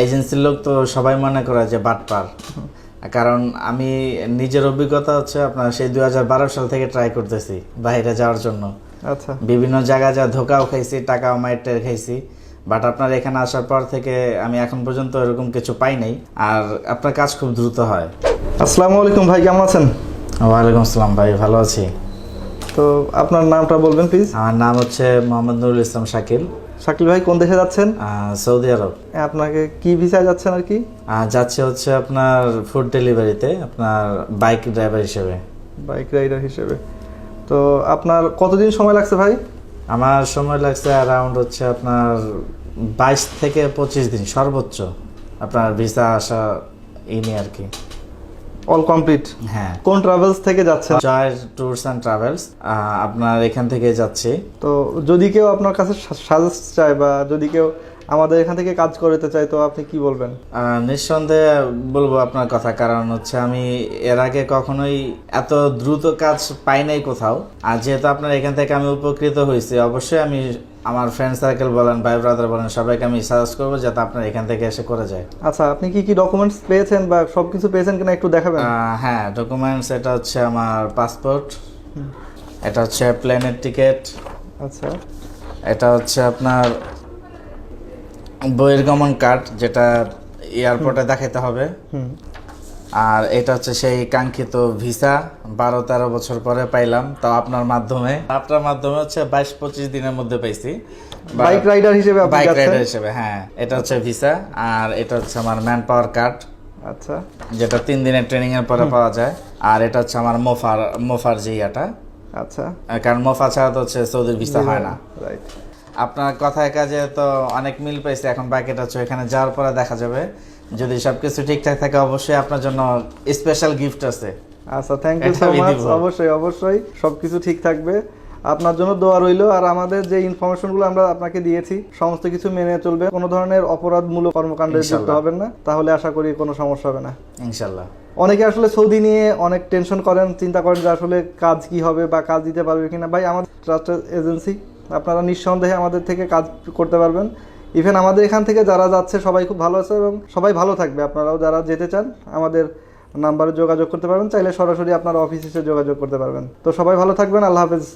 এজেন্সির লোক তো সবাই মনে করে যে বাটপার। কারণ আমি নিজের অভিজ্ঞতা হচ্ছে আপনার সেই 2012 সাল থেকে ট্রাই করতেছি বাইরে যাওয়ার জন্য। আচ্ছা, বিভিন্ন জায়গায় যা ধোকাও খাইছি, টাকাও মাইটের খাইছি, বাট আপনার এখানে আসার পর থেকে আমি এখন পর্যন্ত এরকম কিছু পাই নাই। আর আপনার কাজ খুব দ্রুত হয়। আসসালামু আলাইকুম ভাই, কেমন আছেন? ওয়ালাইকুম আসসালাম ভাই, ভালো আছি। তো আপনার নামটা বলবেন প্লিজ। আমার নাম হচ্ছে মোহাম্মদ নুরুল ইসলাম শাকিল। শাকিল ভাই কোন দেশে যাচ্ছেন? সৌদি আরব। আপনাকে কি ভিসায় যাচ্ছেন আর কি? যাচ্ছে হচ্ছে আপনার ফুড ডেলিভারিতে, আপনার বাইক ড্রাইভার হিসেবে। বাইক রাইডার হিসেবে। তো আপনার কতদিন সময় লাগছে ভাই? আমার সময় লাগছে অ্যারাউন্ড হচ্ছে আপনার 22 থেকে 25 দিন সর্বোচ্চ, আপনার ভিসা আসা এই নিয়ে আর কি। All complete? হ্যাঁ। কোন ট্রাভেলস থেকে যাচ্ছেন? জয় ট্যুরস অ্যান্ড ট্রাভেলস, আপনার এখান থেকে যাচ্ছি। তো যদি কেউ আপনার কাছে সাজেস্ট চায় বা যদি কেউ আমাদের এখান থেকে কাজ করতে চায় তো আপনি কি বলবেন? নিঃসন্দেহে বলবো আপনার কথা, কারণ হচ্ছে আমি এর আগে কখনোই এত দ্রুত কাজ পাই নাই কোথাও। আর যেহেতু আপনার এখান থেকে আমি উপকৃত হয়েছি, অবশ্যই আমি আমার ফ্রেন্ড সার্কেল বলেন, ভাই ব্রাদার বলেন, সবাইকে আমি সাজেস্ট করবো যাতে আপনার এখান থেকে এসে করে যায়। আচ্ছা, আপনি কি কি ডকুমেন্টস পেয়েছেন বা সব কিছু পেয়েছেন কিনা একটু দেখাবেন? হ্যাঁ, ডকুমেন্টস এটা হচ্ছে আমার পাসপোর্ট, এটা হচ্ছে প্লেনের টিকিট, আচ্ছা, এটা হচ্ছে আপনার বহির্গমন কার্ড যেটা এয়ারপোর্টে দেখাতে হবে, আর এটা হচ্ছে সেই কাঙ্ক্ষিত ভিসা। 12-13 বছর পরে পাইলাম, তাও আপনার মাধ্যমে হচ্ছে 22-25 দিনের মধ্যে পাইছি। বাইক রাইডার হিসেবে আপনি বাইক যাচ্ছেন? রাইডার হিসেবে, হ্যাঁ। এটা হচ্ছে ভিসা, আর এটা হচ্ছে আমার ম্যান পাওয়ার কার্ড, আচ্ছা, যেটা 3 দিনের ট্রেনিং এর পরে পাওয়া যায়। আর এটা হচ্ছে আমার মোফার যে ইয়াটা, আচ্ছা, কারণ মোফা ছাড়া তো হচ্ছে সৌদির ভিসা হয় না। রাইট। আপনার কথায় কাজে তো অনেক মিল পাইছে। এখন বাকিটা হচ্ছে এখানে যাওয়ার পরে দেখা যাবে। যদি সবকিছু ঠিকঠাক থাকে অবশ্যই আপনার জন্য স্পেশাল গিফট আছে। আচ্ছা, থ্যাংক ইউ এটা সো আমি মাচ। দিব। অবশ্যই অবশ্যই সবকিছু ঠিক থাকবে। আপনার জন্য দোয়া রইলো। আর আমাদের যে ইনফরমেশনগুলো আমরা আপনাকে দিয়েছি সমস্ত কিছু মেনে চলবে, কোনো ধরনের অপরাধমূলক কর্মকাণ্ডে যুক্ত ইনশাল্লাহ। হবেন না, তাহলে আশা করি কোনো সমস্যা হবে না। ইনশাল্লাহ। অনেকে আসলে সৌদি নিয়ে অনেক টেনশন করেন, চিন্তা করেন যে আসলে কাজ কি হবে বা কাজ দিতে পারবে কিনা। ভাই, আমাদের ট্রাস্টেড এজেন্সি, আপনারা নিঃসন্দেহে আমাদের থেকে কাজ করতে পারবেন। ইভেন আমাদের এখান থেকে যারা যাচ্ছে সবাই খুব ভালো আছে এবং সবাই ভালো থাকবে। আপনারাও যারা যেতে চান আমাদের নাম্বারে যোগাযোগ করতে পারবেন, চাইলে সরাসরি আপনার অফিস এসে যোগাযোগ করতে পারবেন। তো সবাই ভালো থাকবেন, আল্লাহ হাফেজ।